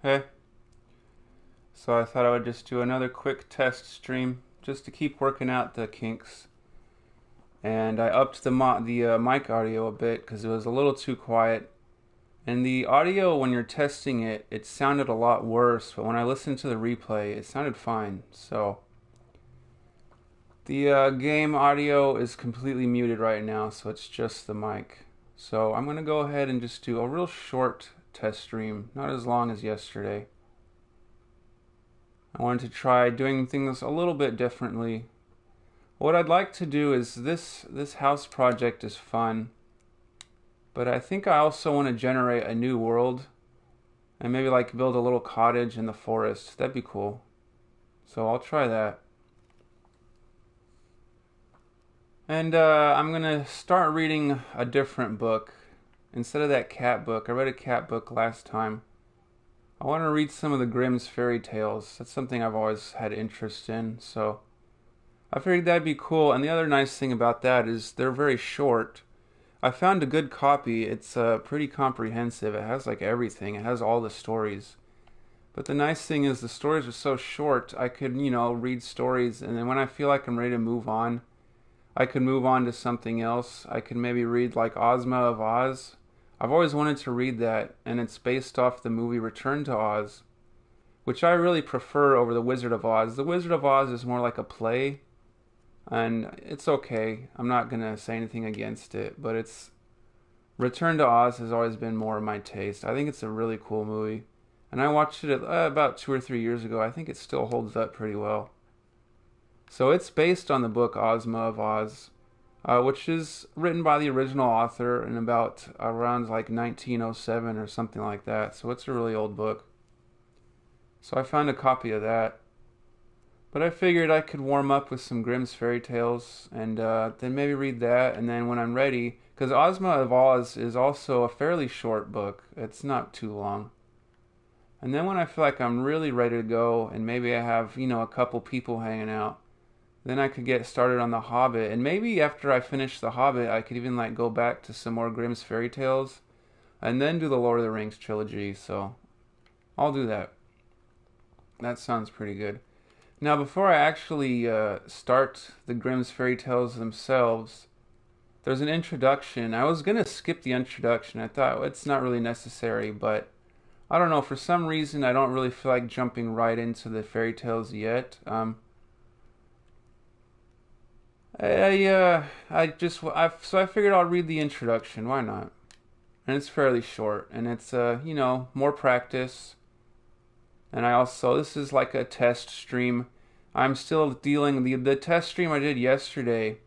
Hey, so I thought I would just do another quick test stream just to keep working out the kinks. And I upped the mic audio a bit because it was a little too quiet. And the audio, when you're testing it, it sounded a lot worse. But when I listened to the replay, it sounded fine. So the game audio is completely muted right now, so it's just the mic. So I'm gonna go ahead and just do a real short test stream, not as long as yesterday. I wanted to try doing things a little bit differently. What I'd like to do is this house project is fun, but I think I also want to generate a new world and maybe like build a little cottage in the forest. That'd be cool. So I'll try that. And I'm gonna start reading a different book. Instead of that cat book, I read a cat book last time. I want to read some of the Grimm's fairy tales. That's something I've always had interest in, so I figured that'd be cool. And the other nice thing about that is they're very short. I found a good copy. It's pretty comprehensive. It has like everything. It has all the stories. But the nice thing is the stories are so short. I could, read stories, and then when I feel like I'm ready to move on, I could move on to something else. I could maybe read like Ozma of Oz. I've always wanted to read that, and it's based off the movie Return to Oz, which I really prefer over The Wizard of Oz. The Wizard of Oz is more like a play, and it's okay. I'm not gonna say anything against it, but it's Return to Oz has always been more of my taste. I think it's a really cool movie, and I watched it about 2 or 3 years ago. I think it still holds up pretty well. So it's based on the book Ozma of Oz, which is written by the original author in about around like 1907 or something like that. So it's a really old book. So I found a copy of that. But I figured I could warm up with some Grimm's fairy tales and then maybe read that. And then when I'm ready, because Ozma of Oz is also a fairly short book, it's not too long. And then when I feel like I'm really ready to go and maybe I have, a couple people hanging out, then I could get started on The Hobbit. And maybe after I finish The Hobbit, I could even like go back to some more Grimm's fairy tales and then do the Lord of the Rings trilogy. So I'll do that. That sounds pretty good. Now, before I actually start the Grimm's fairy tales themselves, there's an introduction. I was gonna skip the introduction. I thought it's not really necessary, but I don't know. For some reason, I don't really feel like jumping right into the fairy tales yet. So I figured I'll read the introduction. Why not? And it's fairly short, and it's more practice. And I also this is like a test stream. I'm still dealing the test stream I did yesterday.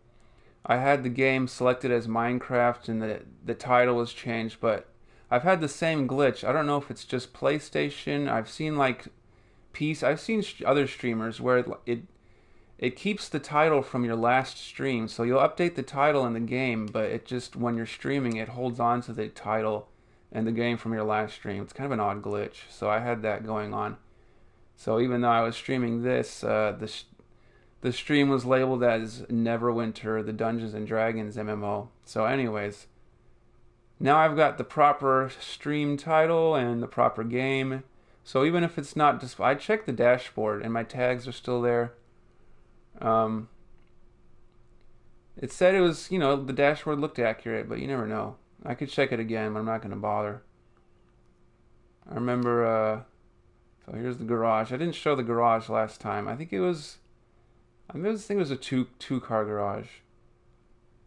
I had the game selected as Minecraft, and the title was changed, but I've had the same glitch. I don't know if it's just PlayStation. I've seen like I've seen other streamers where it keeps the title from your last stream. So you'll update the title in the game, but it just when you're streaming, it holds on to the title and the game from your last stream. It's kind of an odd glitch. So I had that going on. So even though I was streaming this, the stream was labeled as Neverwinter, the Dungeons and Dragons MMO. So, anyways, now I've got the proper stream title and the proper game. So even if it's not just, I checked the dashboard and my tags are still there. Um, it said it was, the dashboard looked accurate, but you never know. I could check it again, but I'm not going to bother. I remember, so here's the garage. I didn't show the garage last time. I think it was a two car garage.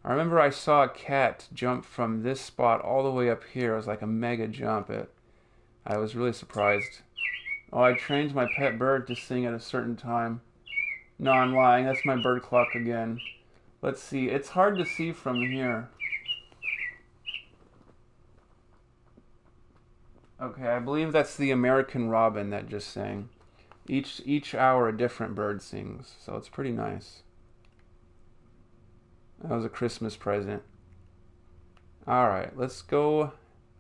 I remember I saw a cat jump from this spot all the way up here. It was like a mega jump. I was really surprised. Oh, I trained my pet bird to sing at a certain time. No, I'm lying. That's my bird clock again. Let's see. It's hard to see from here. Okay, I believe that's the American robin that just sang. Each hour a different bird sings, so it's pretty nice. That was a Christmas present. All right, let's go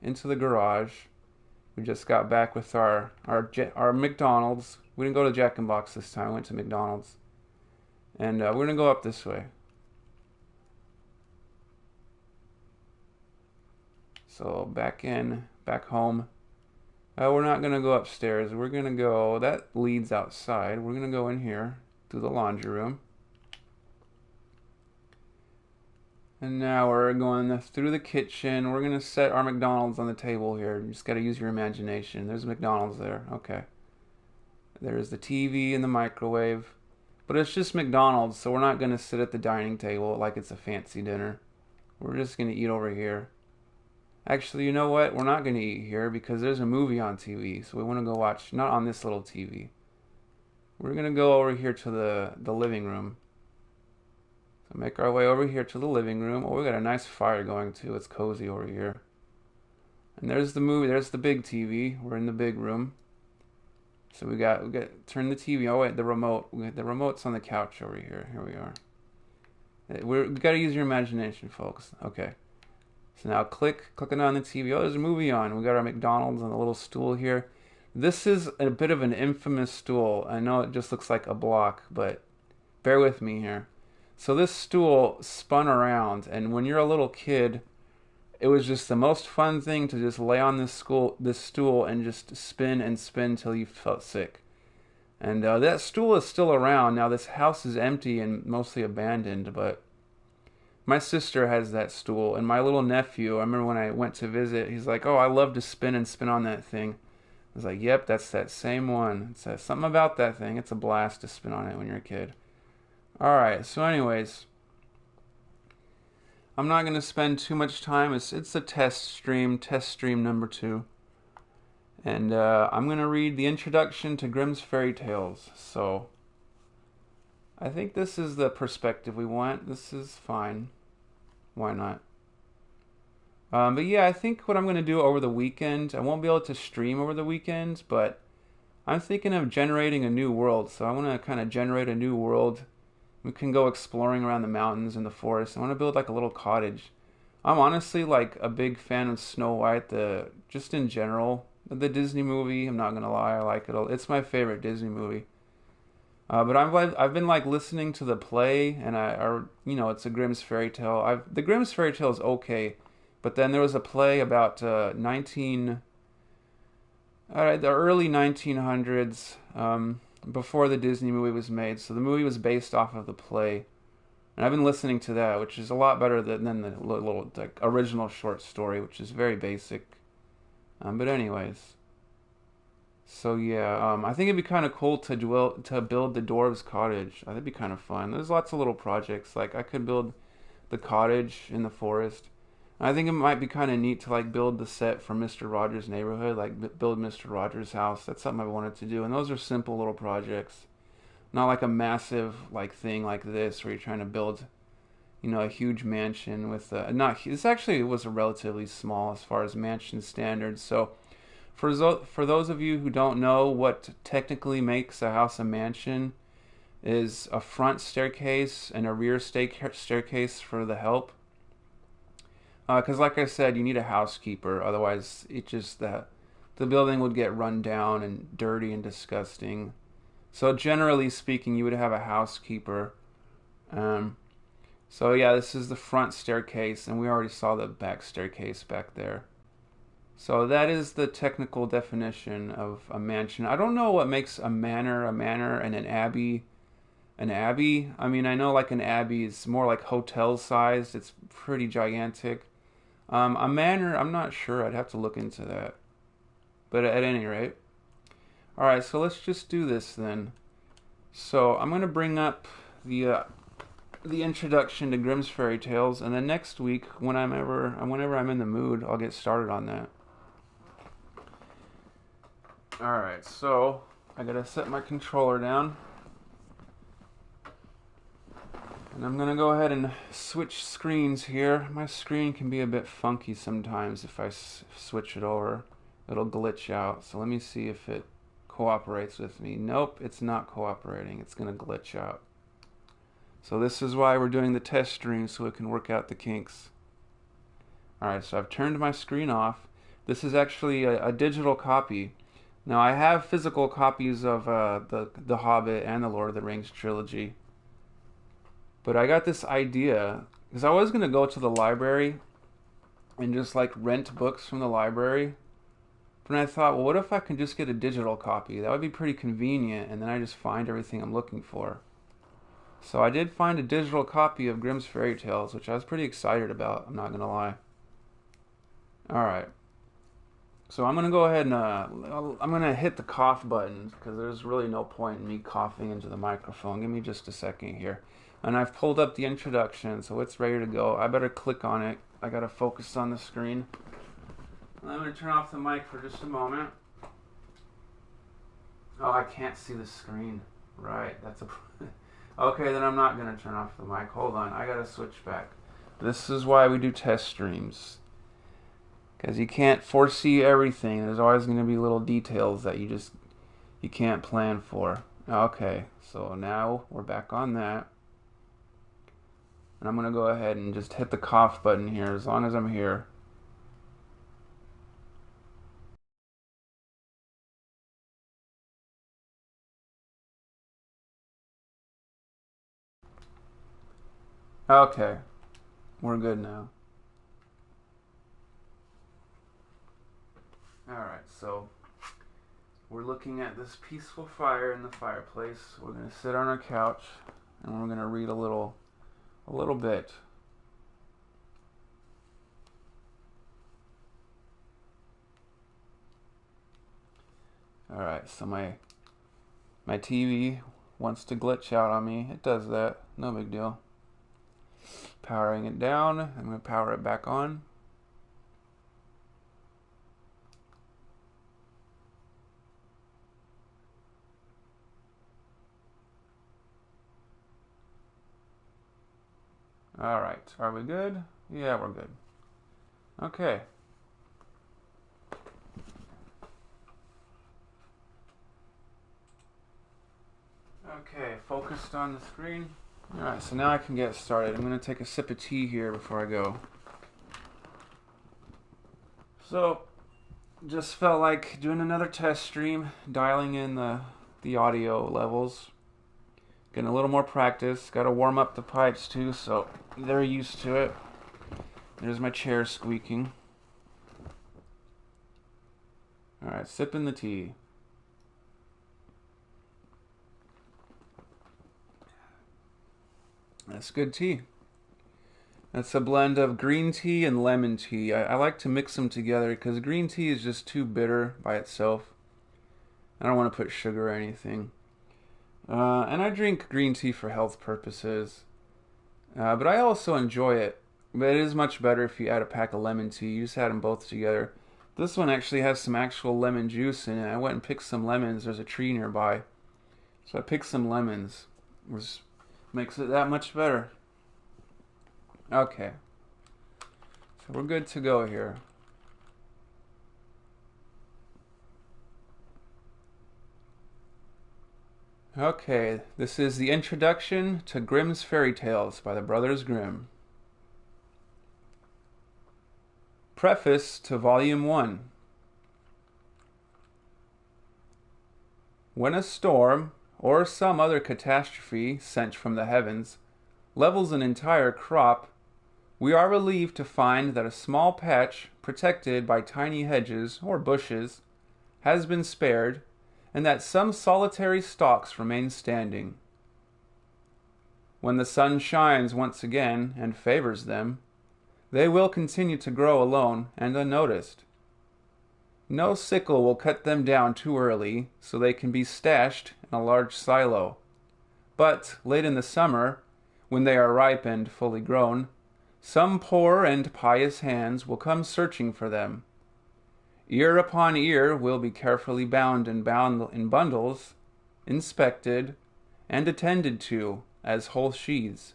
into the garage. We just got back with our McDonald's. We didn't go to Jack in the Box this time. We went to McDonald's, and we're gonna go up this way. So back home. We're not going to go upstairs. We're going to go, that leads outside. We're going to go in here to the laundry room. And now we're going through the kitchen. We're going to set our McDonald's on the table here. You just got to use your imagination. There's McDonald's there. Okay. There's the TV and the microwave. But it's just McDonald's, so we're not going to sit at the dining table like it's a fancy dinner. We're just going to eat over here. Actually, you know what? We're not going to eat here because there's a movie on TV. So we want to go watch, not on this little TV. We're going to go over here to the living room. So make our way over here to the living room. Oh, we got a nice fire going too. It's cozy over here. And there's the movie. There's the big TV. We're in the big room. So we got turn the TV. Oh wait, the remote. The remote's on the couch over here. Here we are. We got to use your imagination, folks. Okay. So now clicking on the TV. Oh, there's a movie on. We got our McDonald's on the little stool here. This is a bit of an infamous stool. I know it just looks like a block, but bear with me here. So this stool spun around, and when you're a little kid, it was just the most fun thing to just lay on this stool and just spin and spin till you felt sick. And that stool is still around. Now this house is empty and mostly abandoned, but my sister has that stool, and my little nephew, I remember when I went to visit, he's like, oh, I love to spin and spin on that thing. I was like, yep, that's that same one. It says something about that thing. It's a blast to spin on it when you're a kid. Alright, so anyways, I'm not going to spend too much time. It's a test stream number 2. And I'm going to read the introduction to Grimm's Fairy Tales. So, I think this is the perspective we want. This is fine. Why not? But yeah, I think what I'm going to do over the weekend, I won't be able to stream over the weekend, but I'm thinking of generating a new world. So I want to kind of generate a new world. We can go exploring around the mountains and the forest. I want to build like a little cottage. I'm honestly like a big fan of Snow White, just in general. The Disney movie, I'm not going to lie, I like it. It's my favorite Disney movie. But I've been like listening to the play, and it's a Grimm's fairy tale. The Grimm's fairy tale is okay, but then there was a play about the early 1900s, before the Disney movie was made. So the movie was based off of the play, and I've been listening to that, which is a lot better than the little like original short story, which is very basic. But anyways. So yeah, I think it'd be kind of cool to build the dwarves' cottage. That'd be kind of fun. There's lots of little projects. Like I could build the cottage in the forest. I think it might be kind of neat to like build the set from Mr. Rogers' Neighborhood, like build Mr. Rogers' house. That's something I wanted to do. And those are simple little projects, not like a massive like thing like this where you're trying to build, a huge mansion with not. This actually was relatively small as far as mansion standards. So. For those of you who don't know what technically makes a house a mansion is a front staircase and a rear staircase for the help. Because like I said, you need a housekeeper. Otherwise, the building would get run down and dirty and disgusting. So generally speaking, you would have a housekeeper. So yeah, this is the front staircase, and we already saw the back staircase back there. So that is the technical definition of a mansion. I don't know what makes a manor, and an abbey. An abbey? I mean, I know like an abbey is more like hotel sized. It's pretty gigantic. A manor, I'm not sure. I'd have to look into that. But at any rate. Alright, so let's just do this then. So I'm going to bring up the introduction to Grimm's Fairy Tales, and then next week, whenever I'm in the mood, I'll get started on that. Alright, so I gotta set my controller down. And I'm gonna go ahead and switch screens here. My screen can be a bit funky sometimes if I switch it over. It'll glitch out. So let me see if it cooperates with me. Nope, it's not cooperating. It's gonna glitch out. So this is why we're doing the test stream, so it can work out the kinks. Alright, so I've turned my screen off. This is actually a digital copy. Now, I have physical copies of the Hobbit and the Lord of the Rings trilogy. But I got this idea, because I was going to go to the library and just like rent books from the library But I thought, well, what if I can just get a digital copy? That would be pretty convenient, and then I just find everything I'm looking for. So I did find a digital copy of Grimm's Fairy Tales, which I was pretty excited about, I'm not going to lie. Alright. So I'm going to go ahead and I'm going to hit the cough button, because there's really no point in me coughing into the microphone. Give me just a second here. And I've pulled up the introduction, so it's ready to go. I better click on it. I got to focus on the screen. I'm going to turn off the mic for just a moment. Oh, I can't see the screen. Right, that's a... Okay, then I'm not going to turn off the mic. Hold on, I got to switch back. This is why we do test streams. Because you can't foresee everything. There's always going to be little details that you can't plan for. Okay, so now we're back on that. And I'm going to go ahead and just hit the cough button here as long as I'm here. Okay, we're good now. Alright, so we're looking at this peaceful fire in the fireplace. We're going to sit on our couch and we're going to read a little bit. Alright, so my TV wants to glitch out on me. It does that. No big deal. Powering it down. I'm going to power it back on. Alright, are we good? Yeah, we're good. Okay. Okay, focused on the screen. Alright, so now I can get started. I'm going to take a sip of tea here before I go. So, just felt like doing another test stream, dialing in the audio levels. Getting a little more practice. Got to warm up the pipes too, so they're used to it. There's my chair squeaking. Alright, sipping the tea. That's good tea. That's a blend of green tea and lemon tea. I like to mix them together because green tea is just too bitter by itself. I don't want to put sugar or anything. And I drink green tea for health purposes. But I also enjoy it. But it is much better if you add a pack of lemon tea. You just add them both together. This one actually has some actual lemon juice in it. I went and picked some lemons. There's a tree nearby. So I picked some lemons. Which makes it that much better. Okay. So we're good to go here. Okay, this is the introduction to Grimm's Fairy Tales by the Brothers Grimm. Preface to Volume 1. When a storm, or some other catastrophe sent from the heavens, levels an entire crop, we are relieved to find that a small patch, protected by tiny hedges or bushes, has been spared, and that some solitary stalks remain standing. When the sun shines once again and favors them, they will continue to grow alone and unnoticed. No sickle will cut them down too early, so they can be stashed in a large silo. But late in the summer, when they are ripe and fully grown, some poor and pious hands will come searching for them. Ear upon ear will be carefully bound in bundles, inspected, and attended to as whole sheaths.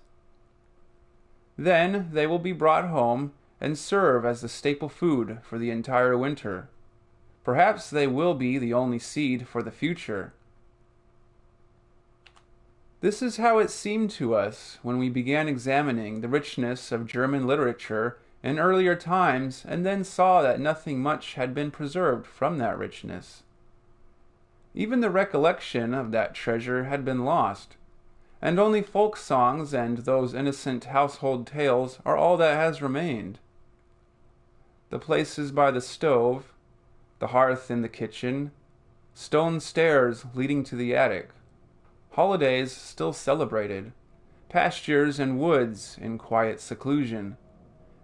Then they will be brought home and serve as the staple food for the entire winter. Perhaps they will be the only seed for the future. This is how it seemed to us when we began examining the richness of German literature in earlier times, and then saw that nothing much had been preserved from that richness. Even the recollection of that treasure had been lost, and only folk songs and those innocent household tales are all that has remained. The places by the stove, the hearth in the kitchen, stone stairs leading to the attic, holidays still celebrated, pastures and woods in quiet seclusion,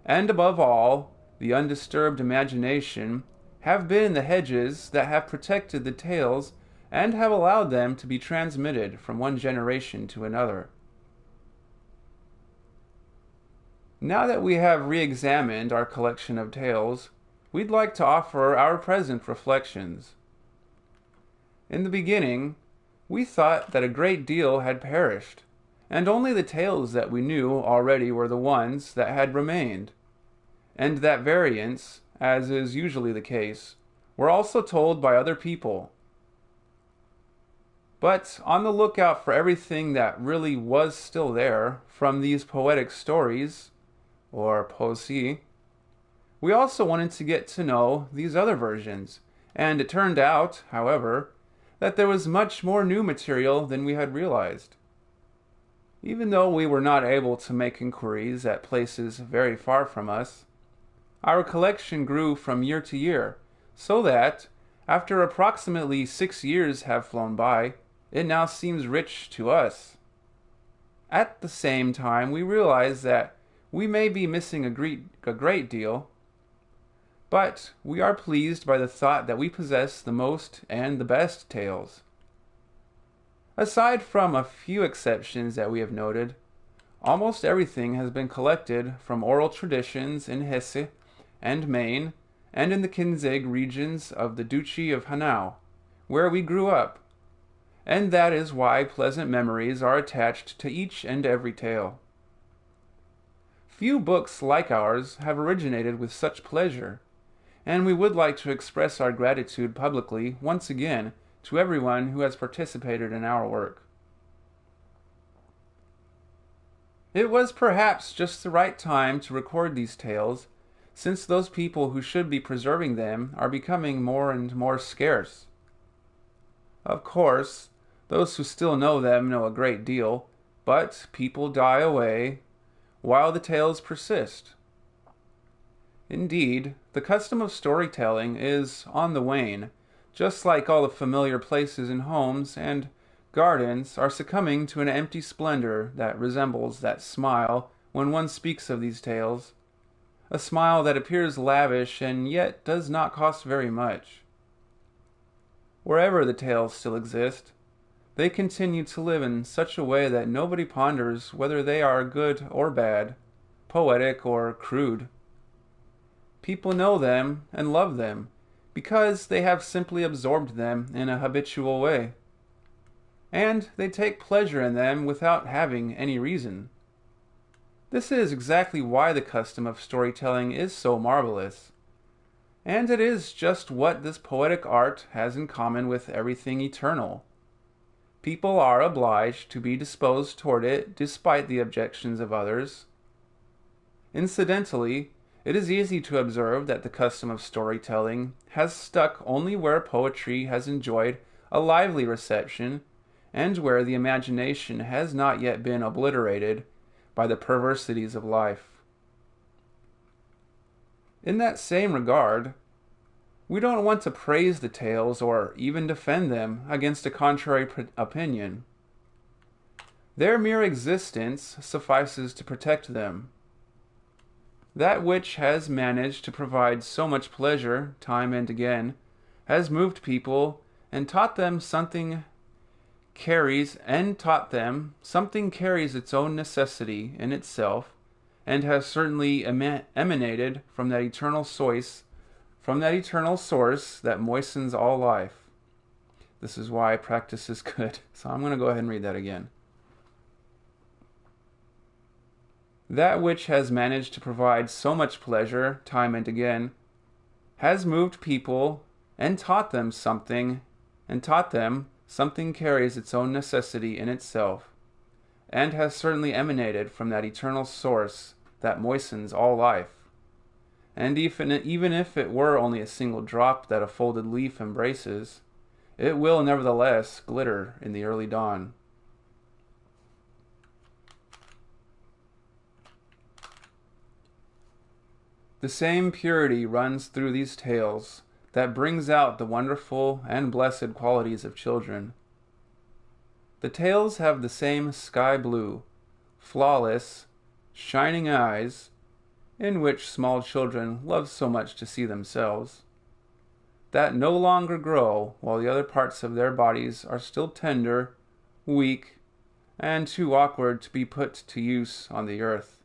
and above all, the undisturbed imagination have been the hedges that have protected the tales and have allowed them to be transmitted from one generation to another. Now that we have re-examined our collection of tales, we'd like to offer our present reflections. In the beginning, we thought that a great deal had perished, and only the tales that we knew already were the ones that had remained, and that variants, as is usually the case, were also told by other people. But on the lookout for everything that really was still there from these poetic stories, or poesy, we also wanted to get to know these other versions, and it turned out, however, that there was much more new material than we had realized. Even though we were not able to make inquiries at places very far from us, our collection grew from year to year, so that, after approximately 6 years have flown by, it now seems rich to us. At the same time, we realize that we may be missing a great deal, but we are pleased by the thought that we possess the most and the best tales. Aside from a few exceptions that we have noted, almost everything has been collected from oral traditions in Hesse and Maine and in the Kinzig regions of the Duchy of Hanau, where we grew up, and that is why pleasant memories are attached to each and every tale. Few books like ours have originated with such pleasure, and we would like to express our gratitude publicly once again to everyone who has participated in our work. It was perhaps just the right time to record these tales, since those people who should be preserving them are becoming more and more scarce. Of course, those who still know them know a great deal, but people die away while the tales persist. Indeed, the custom of storytelling is on the wane, just like all the familiar places and homes and gardens are succumbing to an empty splendor that resembles that smile when one speaks of these tales, a smile that appears lavish and yet does not cost very much. Wherever the tales still exist, they continue to live in such a way that nobody ponders whether they are good or bad, poetic or crude. People know them and love them because they have simply absorbed them in a habitual way, and they take pleasure in them without having any reason. This is exactly why the custom of storytelling is so marvelous, and it is just what this poetic art has in common with everything eternal. People are obliged to be disposed toward it despite the objections of others. Incidentally, it is easy to observe that the custom of storytelling has stuck only where poetry has enjoyed a lively reception and where the imagination has not yet been obliterated by the perversities of life. In that same regard, we don't want to praise the tales or even defend them against a contrary opinion. Their mere existence suffices to protect them. That which has managed to provide so much pleasure time and again has moved people and taught them something carries its own necessity in itself, and has certainly emanated from that eternal source that moistens all life. This is why practice is good. So I'm going to go ahead and read that again. That which has managed to provide so much pleasure time and again has moved people and taught them something carries its own necessity in itself, and has certainly emanated from that eternal source that moistens all life. And even if it were only a single drop that a folded leaf embraces, it will nevertheless glitter in the early dawn. The same purity runs through these tales that brings out the wonderful and blessed qualities of children. The tales have the same sky blue, flawless, shining eyes, in which small children love so much to see themselves, that no longer grow while the other parts of their bodies are still tender, weak, and too awkward to be put to use on the earth.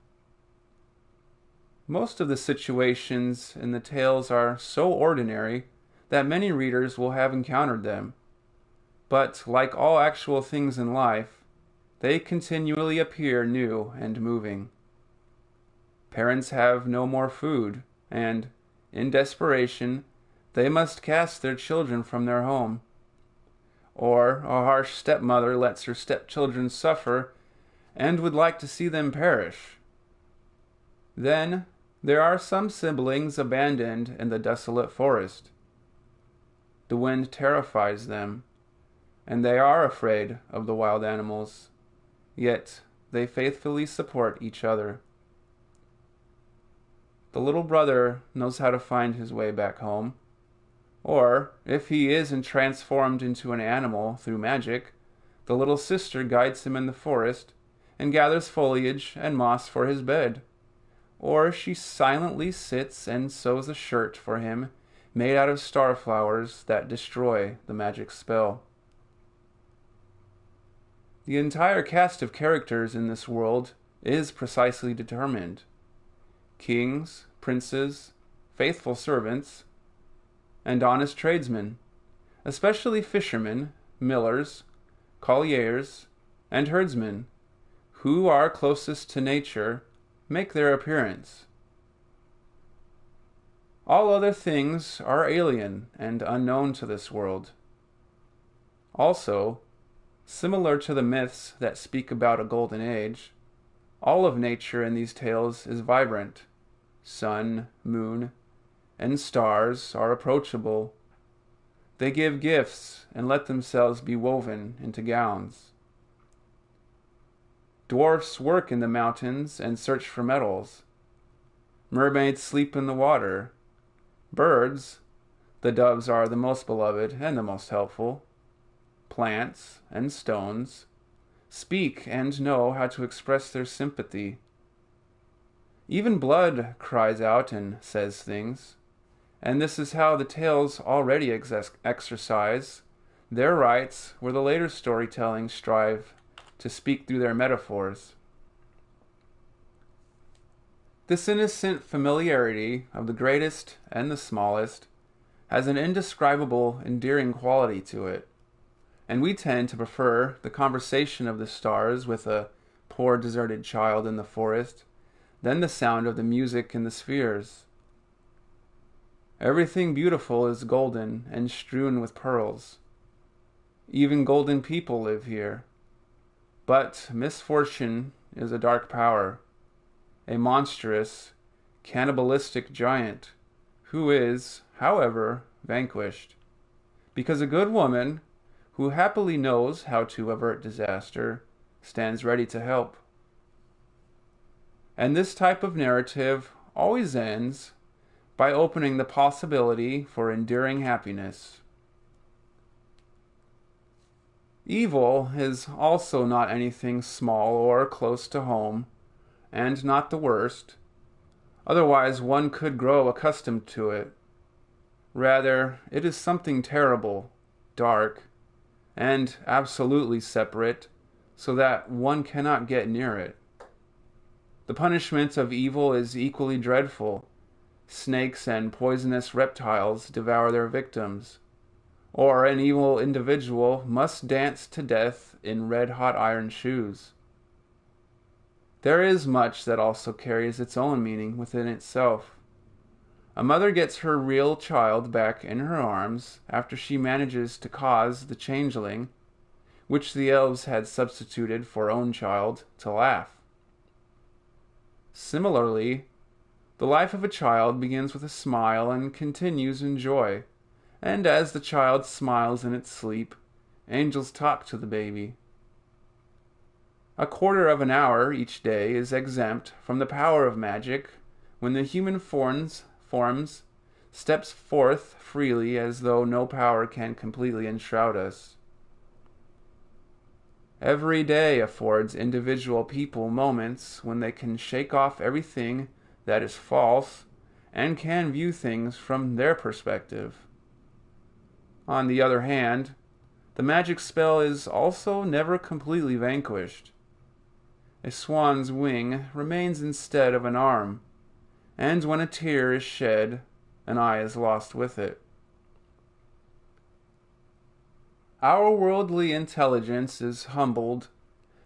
Most of the situations in the tales are so ordinary that many readers will have encountered them, but like all actual things in life, they continually appear new and moving. Parents have no more food, and, in desperation, they must cast their children from their home. Or a harsh stepmother lets her stepchildren suffer and would like to see them perish. Then there are some siblings abandoned in the desolate forest. The wind terrifies them, and they are afraid of the wild animals, yet they faithfully support each other. The little brother knows how to find his way back home, or, if he isn't transformed into an animal through magic, the little sister guides him in the forest and gathers foliage and moss for his bed, or she silently sits and sews a shirt for him made out of star flowers that destroy the magic spell. The entire cast of characters in this world is precisely determined. Kings, princes, faithful servants, and honest tradesmen, especially fishermen, millers, colliers, and herdsmen, who are closest to nature, make their appearance. All other things are alien and unknown to this world. Also, similar to the myths that speak about a golden age, all of nature in these tales is vibrant. Sun, moon, and stars are approachable. They give gifts and let themselves be woven into gowns. Dwarfs work in the mountains and search for metals. Mermaids sleep in the water. Birds, the doves are the most beloved and the most helpful. Plants and stones speak and know how to express their sympathy. Even blood cries out and says things, and this is how the tales already exercise their rights where the later storytelling strive to speak through their metaphors. This innocent familiarity of the greatest and the smallest has an indescribable, endearing quality to it, and we tend to prefer the conversation of the stars with a poor deserted child in the forest than the sound of the music in the spheres. Everything beautiful is golden and strewn with pearls. Even golden people live here. But misfortune is a dark power, a monstrous, cannibalistic giant, who is, however, vanquished, because a good woman, who happily knows how to avert disaster, stands ready to help. And this type of narrative always ends by opening the possibility for enduring happiness. Evil is also not anything small or close to home, and not the worst. Otherwise one could grow accustomed to it. Rather, it is something terrible, dark, and absolutely separate, so that one cannot get near it. The punishment of evil is equally dreadful. Snakes and poisonous reptiles devour their victims, or an evil individual must dance to death in red-hot iron shoes. There is much that also carries its own meaning within itself. A mother gets her real child back in her arms after she manages to cause the changeling, which the elves had substituted for own child, to laugh. Similarly, the life of a child begins with a smile and continues in joy, and as the child smiles in its sleep, angels talk to the baby. A quarter of an hour each day is exempt from the power of magic when the human forms steps forth freely as though no power can completely enshroud us. Every day affords individual people moments when they can shake off everything that is false and can view things from their perspective. On the other hand, the magic spell is also never completely vanquished. A swan's wing remains instead of an arm, and when a tear is shed, an eye is lost with it. Our worldly intelligence is humbled,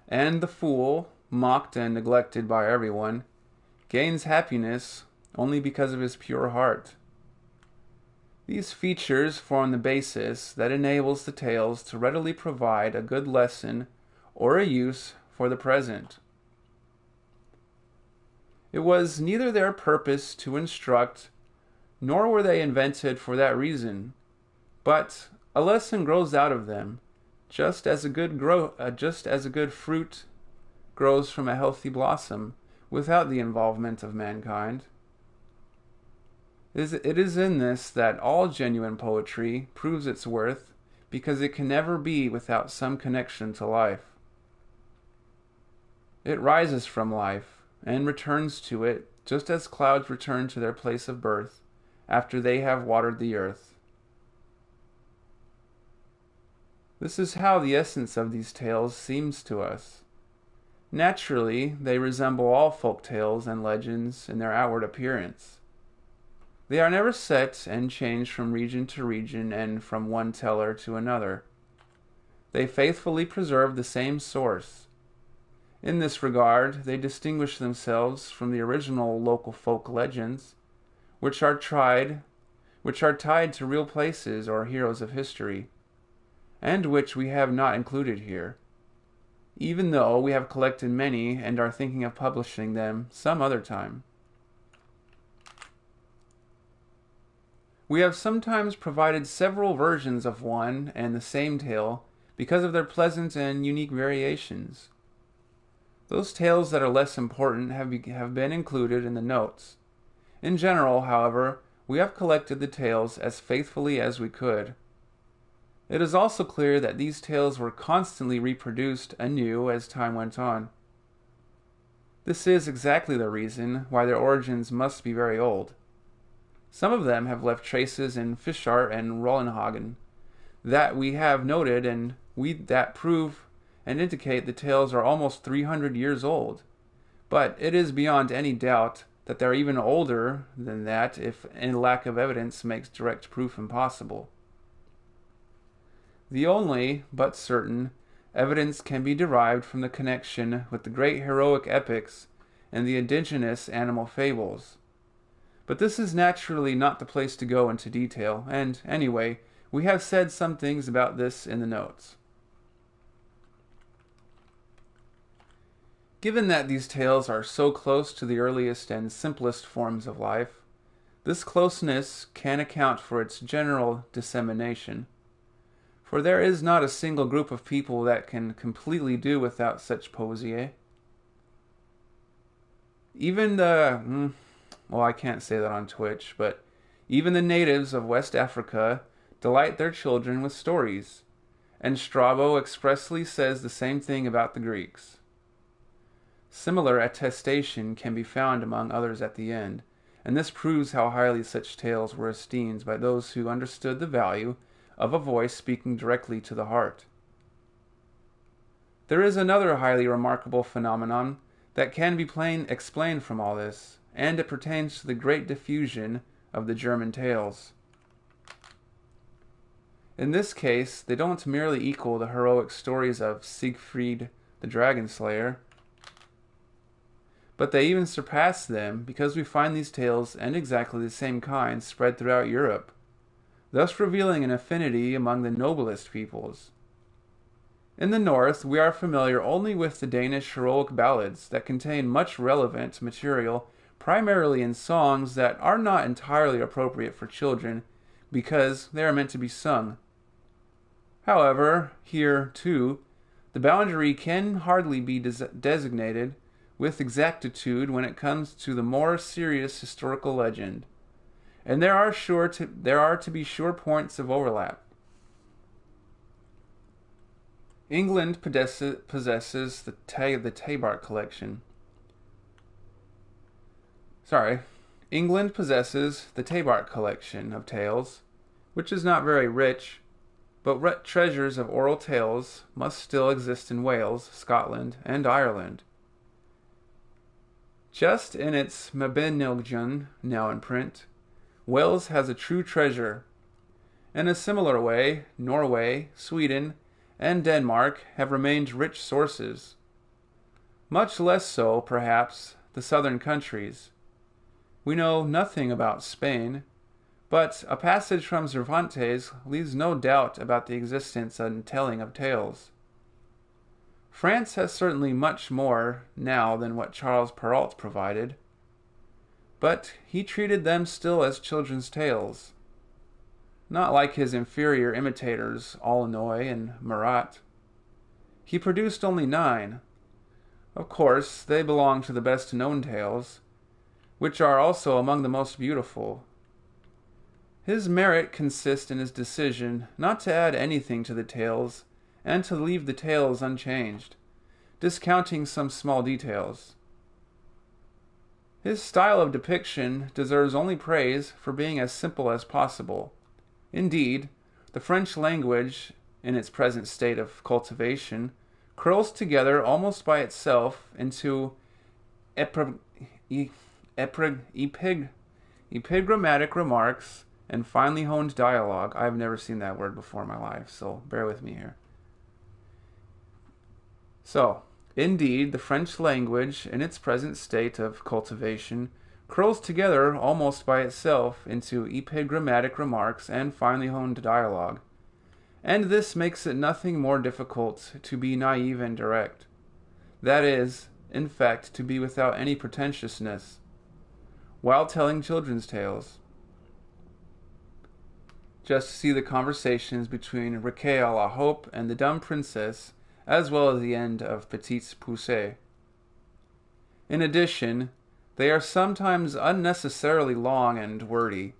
and the fool, mocked and neglected by everyone, gains happiness only because of his pure heart. These features form the basis that enables the tales to readily provide a good lesson or a use for the present. It was neither their purpose to instruct, nor were they invented for that reason, but a lesson grows out of them, just as a good fruit grows from a healthy blossom without the involvement of mankind. It is in this that all genuine poetry proves its worth, because it can never be without some connection to life. It rises from life and returns to it just as clouds return to their place of birth after they have watered the earth. This is how the essence of these tales seems to us. Naturally, they resemble all folk tales and legends in their outward appearance. They are never set and changed from region to region and from one teller to another. They faithfully preserve the same source. In this regard, they distinguish themselves from the original local folk legends, which are tied to real places or heroes of history, and which we have not included here, even though we have collected many and are thinking of publishing them some other time. We have sometimes provided several versions of one and the same tale because of their pleasant and unique variations. Those tales that are less important have been included in the notes. In general, however, we have collected the tales as faithfully as we could. It is also clear that these tales were constantly reproduced anew as time went on. This is exactly the reason why their origins must be very old. Some of them have left traces in Fischart and Rollenhagen that we have noted and that prove and indicate the tales are almost 300 years old. But it is beyond any doubt that they are even older than that if any lack of evidence makes direct proof impossible. The only, but certain, evidence can be derived from the connection with the great heroic epics and the indigenous animal fables. But this is naturally not the place to go into detail, and anyway, we have said some things about this in the notes. Given that these tales are so close to the earliest and simplest forms of life, this closeness can account for its general dissemination. For there is not a single group of people that can completely do without such poesie. Even I can't say that on Twitch, but even the natives of West Africa delight their children with stories, and Strabo expressly says the same thing about the Greeks. Similar attestation can be found among others at the end, and this proves how highly such tales were esteemed by those who understood the value of a voice speaking directly to the heart. There is another highly remarkable phenomenon that can be explained from all this, and it pertains to the great diffusion of the German tales. In this case, they don't merely equal the heroic stories of Siegfried the Dragon Slayer, but they even surpass them because we find these tales and exactly the same kind spread throughout Europe, thus revealing an affinity among the noblest peoples. In the north, we are familiar only with the Danish heroic ballads that contain much relevant material, primarily in songs that are not entirely appropriate for children because they are meant to be sung. However, here, too, the boundary can hardly be designated with exactitude when it comes to the more serious historical legend, and there are to be sure points of overlap. England possesses the Tabart collection. England possesses the Tabart collection of tales, which is not very rich, but treasures of oral tales must still exist in Wales, Scotland, and Ireland. Just in its Mabinogion, now in print, Wales has a true treasure. In a similar way, Norway, Sweden, and Denmark have remained rich sources. Much less so, perhaps, the southern countries. We know nothing about Spain, but a passage from Cervantes leaves no doubt about the existence and telling of tales. France has certainly much more now than what Charles Perrault provided, but he treated them still as children's tales, not like his inferior imitators Aulnoy and Marat. He produced only 9. Of course, they belong to the best known tales, which are also among the most beautiful. His merit consists in his decision not to add anything to the tales, and to leave the tales unchanged, discounting some small details. His style of depiction deserves only praise for being as simple as possible. Indeed, the French language, in its present state of cultivation, curls together almost by itself into epigrammatic remarks and finely honed dialogue. I've never seen that word before in my life, so bear with me here. So, indeed, the French language, in its present state of cultivation, curls together almost by itself into epigrammatic remarks and finely honed dialogue. And this makes it nothing more difficult to be naive and direct. That is, in fact, to be without any pretentiousness, while telling children's tales. Just see the conversations between Riquet à la Hope and the Dumb Princess, as well as the end of Petite Poussée. In addition, they are sometimes unnecessarily long and wordy.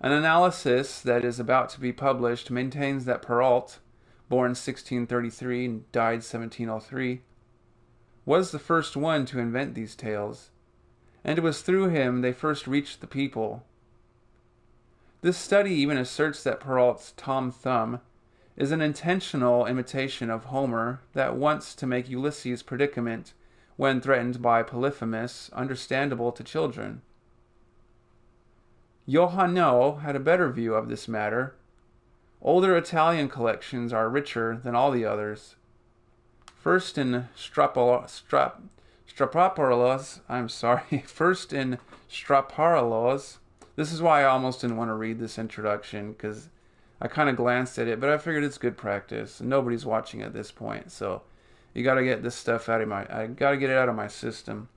An analysis that is about to be published maintains that Perrault, born 1633 and died 1703, was the first one to invent these tales, and it was through him they first reached the people. This study even asserts that Perrault's Tom Thumb is an intentional imitation of Homer that wants to make Ulysses' predicament, when threatened by Polyphemus, understandable to children. Johannot had a better view of this matter. Older Italian collections are richer than all the others. First in Straparolos. This is why I almost didn't want to read this introduction, because I kind of glanced at it, but I figured it's good practice. Nobody's watching at this point, so you got to get this stuff I got to get it out of my system.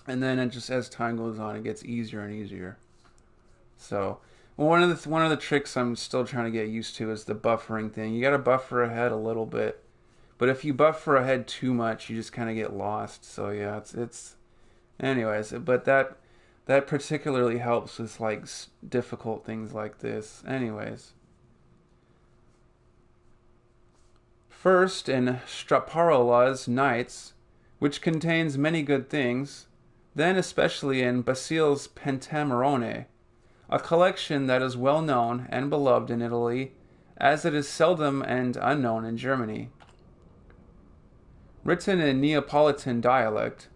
And then it just, as time goes on, it gets easier and easier. So, one of the tricks I'm still trying to get used to is the buffering thing. You got to buffer ahead a little bit, but if you buffer ahead too much, you just kind of get lost. So yeah, it's anyways, but that particularly helps with like difficult things like this. Anyways, first in Straparola's Nights, which contains many good things, then especially in Basile's Pentamerone, a collection that is well known and beloved in Italy, as it is seldom and unknown in Germany. Written in Neapolitan dialect,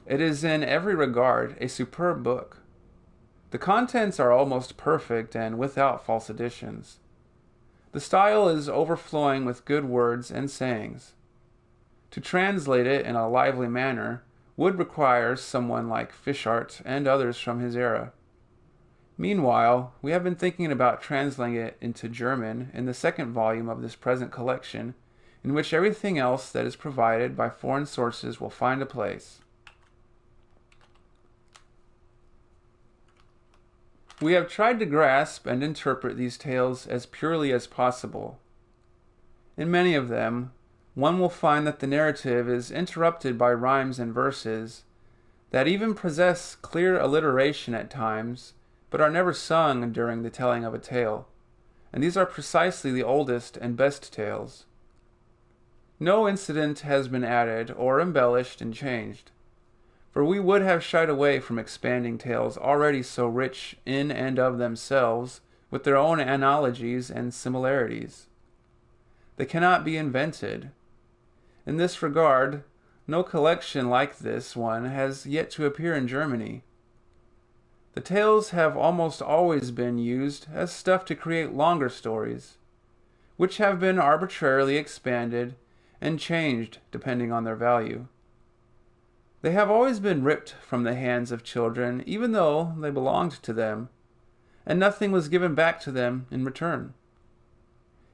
it is in every regard a superb book. The contents are almost perfect and without false additions. The style is overflowing with good words and sayings. To translate it in a lively manner would require someone like Fischart and others from his era. Meanwhile, we have been thinking about translating it into German in the second volume of this present collection, in which everything else that is provided by foreign sources will find a place. We have tried to grasp and interpret these tales as purely as possible. In many of them, one will find that the narrative is interrupted by rhymes and verses that even possess clear alliteration at times, but are never sung during the telling of a tale, and these are precisely the oldest and best tales. No incident has been added or embellished and changed, for we would have shied away from expanding tales already so rich in and of themselves with their own analogies and similarities. They cannot be invented. In this regard, no collection like this one has yet to appear in Germany. The tales have almost always been used as stuff to create longer stories, which have been arbitrarily expanded and changed depending on their value. They have always been ripped from the hands of children, even though they belonged to them, and nothing was given back to them in return.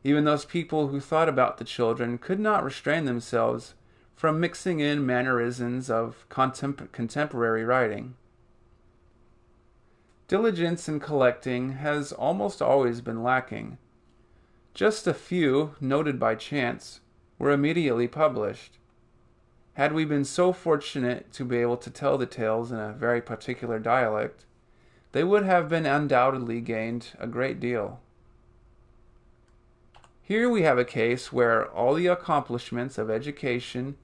Even those people who thought about the children could not restrain themselves from mixing in mannerisms of contemporary writing. Diligence in collecting has almost always been lacking. Just a few, noted by chance, were immediately published. Had we been so fortunate to be able to tell the tales in a very particular dialect, they would have been undoubtedly gained a great deal. Here we have a case where all the accomplishments of education,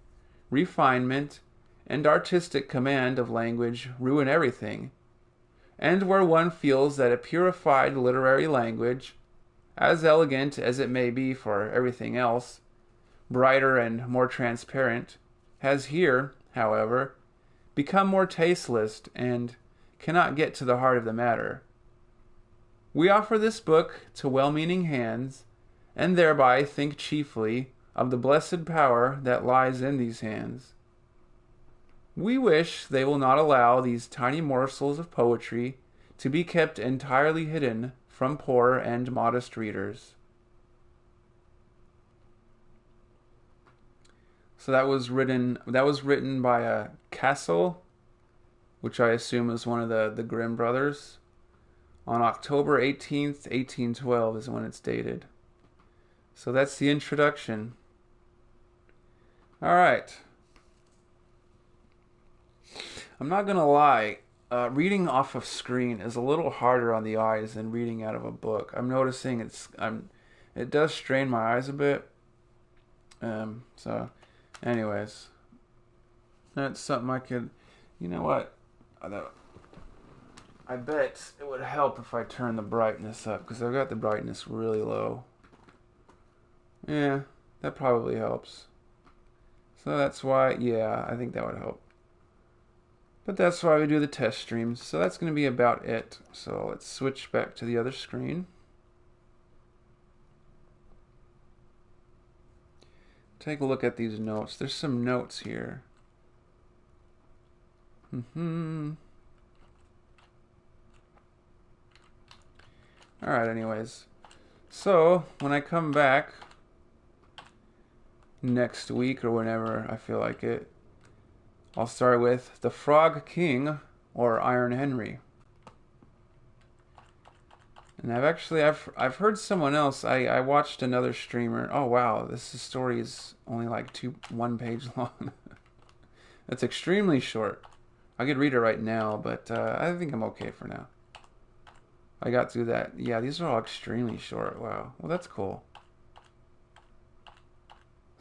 refinement, and artistic command of language ruin everything, and where one feels that a purified literary language, as elegant as it may be for everything else, brighter and more transparent, has here, however, become more tasteless and cannot get to the heart of the matter. We offer this book to well-meaning hands, and thereby think chiefly of the blessed power that lies in these hands. We wish they will not allow these tiny morsels of poetry to be kept entirely hidden from poor and modest readers. So that was written by Cassel, which I assume is one of the Grimm brothers. On October 18th, 1812 is when it's dated. So that's the introduction. All right. I'm not going to lie. Reading off of screen is a little harder on the eyes than reading out of a book. I'm noticing it does strain my eyes a bit. So anyways, that's something I could, you know what? I bet it would help if I turn the brightness up, because I've got the brightness really low. Yeah, that probably helps. So that's why, yeah, I think that would help. But that's why we do the test streams. So that's going to be about it. So let's switch back to the other screen. Take a look at these notes. There's some notes here. Alright, anyways. So, when I come back next week or whenever I feel like it, I'll start with The Frog King, or Iron Henry. And I've heard someone else, I watched another streamer. Oh wow, this story is only like 1 page long. That's extremely short. I could read it right now, but I think I'm okay for now. I got through that. Yeah, these are all extremely short. Wow. Well, that's cool.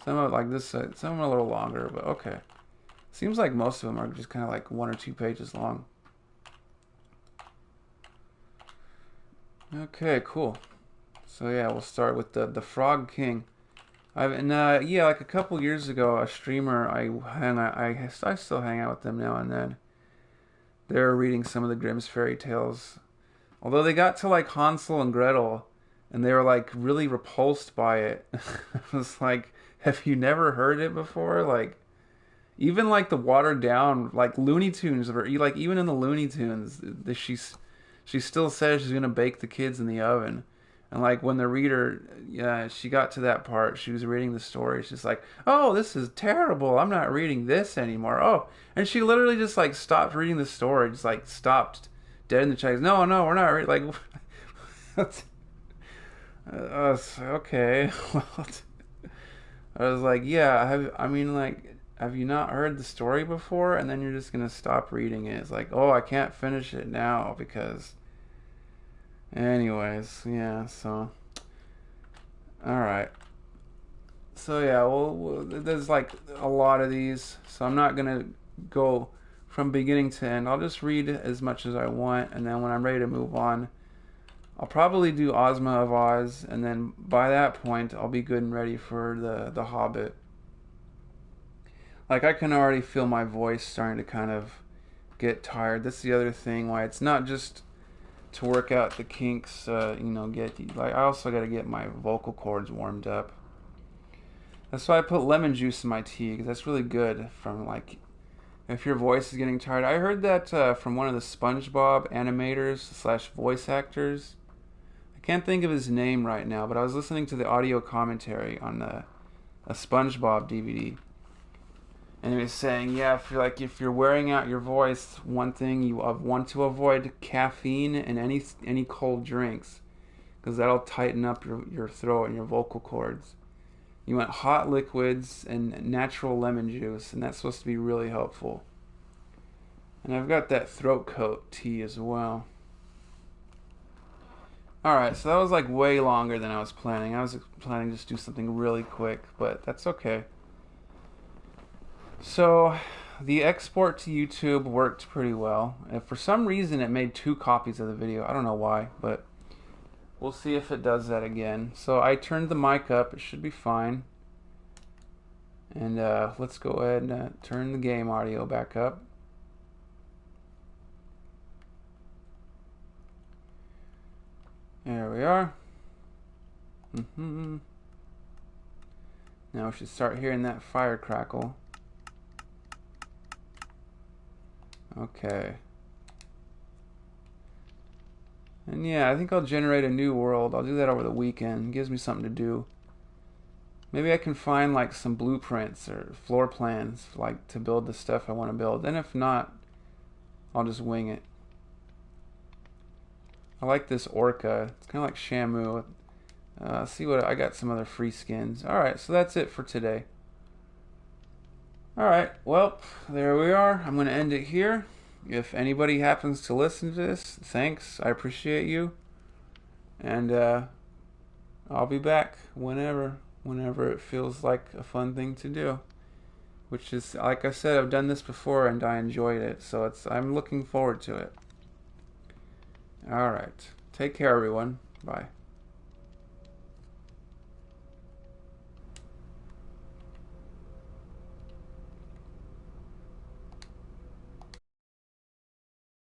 Some of like this, some of them are a little longer, but okay. Seems like most of them are just kind of like 1 or 2 pages long. Okay, cool. So yeah, we'll start with the Frog King. Yeah, like a couple years ago, a streamer I still hang out with them now and then. They're reading some of the Grimm's fairy tales. Although they got to like Hansel and Gretel, and they were like really repulsed by it. I was like, have you never heard it before? Like, even like the watered down like Looney Tunes, or like even in the Looney Tunes, she still says she's gonna bake the kids in the oven. And like when the reader, she got to that part, she was reading the story. She's like, "Oh, this is terrible. I'm not reading this anymore." Oh, and she literally just like stopped reading the story, just like stopped dead in the tracks. No, we're not reading. Like, okay. I was like, yeah. Have you not heard the story before? And then you're just gonna stop reading it. It's like, oh, I can't finish it now because Anyways, yeah, so. Alright. So, yeah, well, there's like a lot of these, so I'm not going to go from beginning to end. I'll just read as much as I want, and then when I'm ready to move on, I'll probably do Ozma of Oz, and then by that point, I'll be good and ready for the Hobbit. Like, I can already feel my voice starting to kind of get tired. That's the other thing, why it's not just to work out the kinks, get like I also got to get my vocal cords warmed up. That's why I put lemon juice in my tea because that's really good from like if your voice is getting tired. I heard that from one of the SpongeBob animators slash voice actors. I can't think of his name right now, but I was listening to the audio commentary on a SpongeBob DVD, and he was saying, yeah, if you're wearing out your voice, one thing you want to avoid caffeine and any cold drinks, because that'll tighten up your throat and your vocal cords. You want hot liquids and natural lemon juice, and that's supposed to be really helpful. And I've got that throat coat tea as well. Alright, so that was like way longer than I was planning. I was planning to just do something really quick, but that's okay. So, the export to YouTube worked pretty well. And for some reason, it made 2 copies of the video. I don't know why, but we'll see if it does that again. So I turned the mic up. It should be fine. And let's go ahead and turn the game audio back up. There we are. Now we should start hearing that fire crackle. Okay. And yeah, I think I'll generate a new world. I'll do that over the weekend. It gives me something to do. Maybe I can find like some blueprints or floor plans like to build the stuff I want to build. And if not, I'll just wing it. I like this orca. It's kind of like Shamu. See what I got, some other free skins. Alright, so that's it for today. Alright, well, there we are. I'm going to end it here. If anybody happens to listen to this, thanks. I appreciate you. And I'll be back whenever it feels like a fun thing to do. Which is, like I said, I've done this before and I enjoyed it. So I'm looking forward to it. Alright. Take care, everyone. Bye.